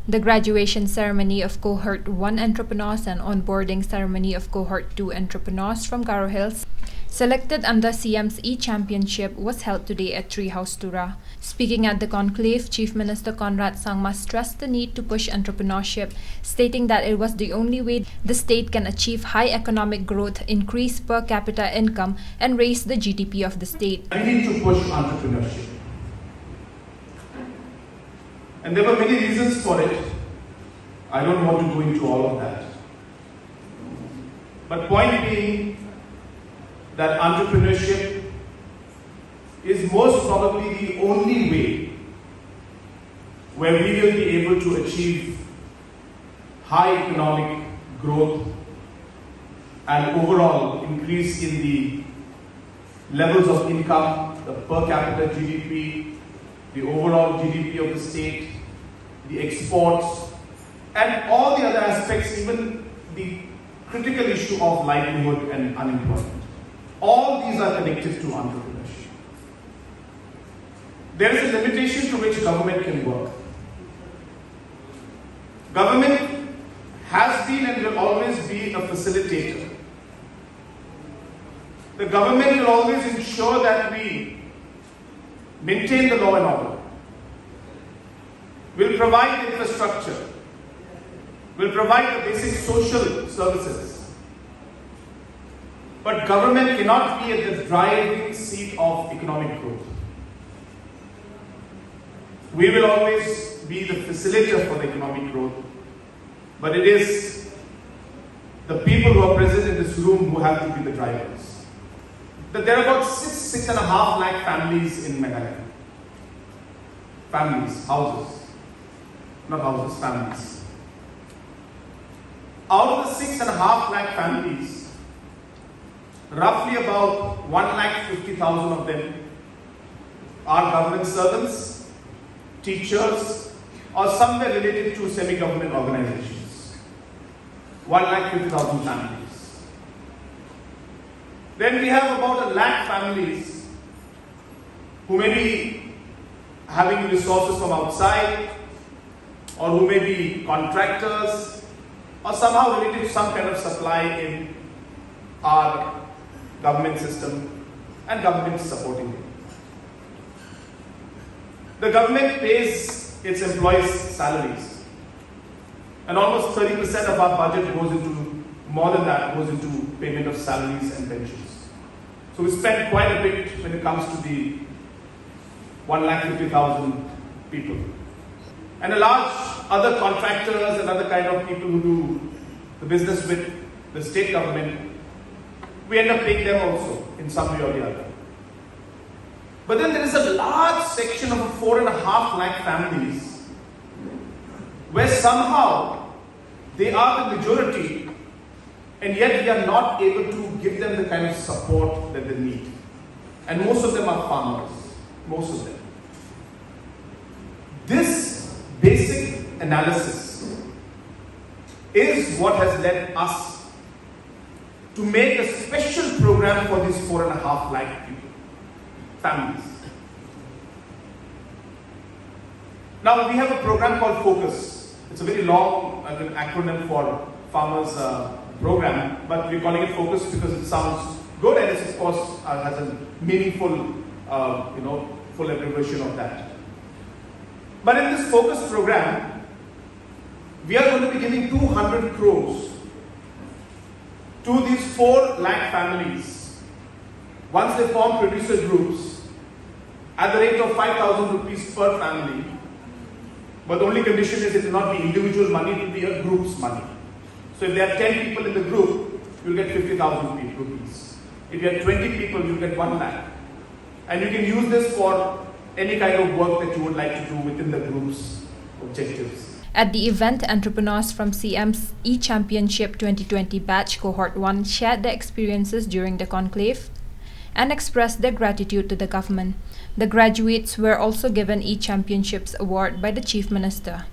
The graduation ceremony of Cohort 1 entrepreneurs and onboarding ceremony of Cohort 2 entrepreneurs from Garo Hills, selected under CM's e-championship, was held today at Tree House Tura. Speaking at the conclave, Chief Minister Conrad Sangma stressed the need to push entrepreneurship, stating that it was the only way the state can achieve high economic growth, increase per capita income, and raise the GDP of the state. We need to push entrepreneurship. And there were many reasons for it. I don't want to go into all of that. But point being that entrepreneurship is most probably the only way where we will be able to achieve high economic growth and overall increase in the levels of income, the per capita GDP, the overall GDP of the state, the exports, and all the other aspects, even the critical issue of livelihood and unemployment. All these are connected to entrepreneurship. There is a limitation to which government can work. Government has been and will always be a facilitator. The government will always ensure that we maintain the law and order, will provide infrastructure, will provide the basic social services. But government cannot be at the driving seat of economic growth. We will always be the facilitator for the economic growth, but it is the people who are present in this room who have to be the drivers. There are about 6.5 lakh families in Meghalaya. Families, houses. Not houses, families. Out of the 6.5 lakh families, roughly about 1,50,000 of them are government servants, teachers, or somewhere related to semi-government organizations. 1,50,000 families. Then we have about 1 lakh families who may be having resources from outside, or who may be contractors, or somehow related to some kind of supply in our government system, and government supporting it. The government pays its employees' salaries, and almost 30% of our budget goes into, more than that, goes into payment of salaries and pensions. So we spend quite a bit when it comes to the 1,50,000 people. And a large other contractors and other kind of people who do the business with the state government, we end up paying them also in some way or the other. But then there is a large section of 4.5 lakh families where somehow they are the majority, and yet we are not able to give them the kind of support that they need. And most of them are farmers. Most of them. This basic analysis is what has led us to make a special program for these 4.5 lakh people, families. Now we have a program called Focus. It's a very long acronym for farmers program, but we're calling it Focus because it sounds good, and it of course has a meaningful, full abbreviation of that. But in this Focus program, we are going to be giving 200 crores to these 4 lakh families once they form producer groups at the rate of 5,000 rupees per family. But the only condition is it will not be individual money, it will be a group's money. So if there are 10 people in the group, you'll get 50,000 rupees. If you have 20 people, you'll get 1 lakh. And you can use this for any kind of work that you would like to do within the group's objectives. At the event, entrepreneurs from CM's e-championship 2020 batch Cohort 1 shared their experiences during the conclave and expressed their gratitude to the government. The graduates were also given e-championships award by the Chief Minister.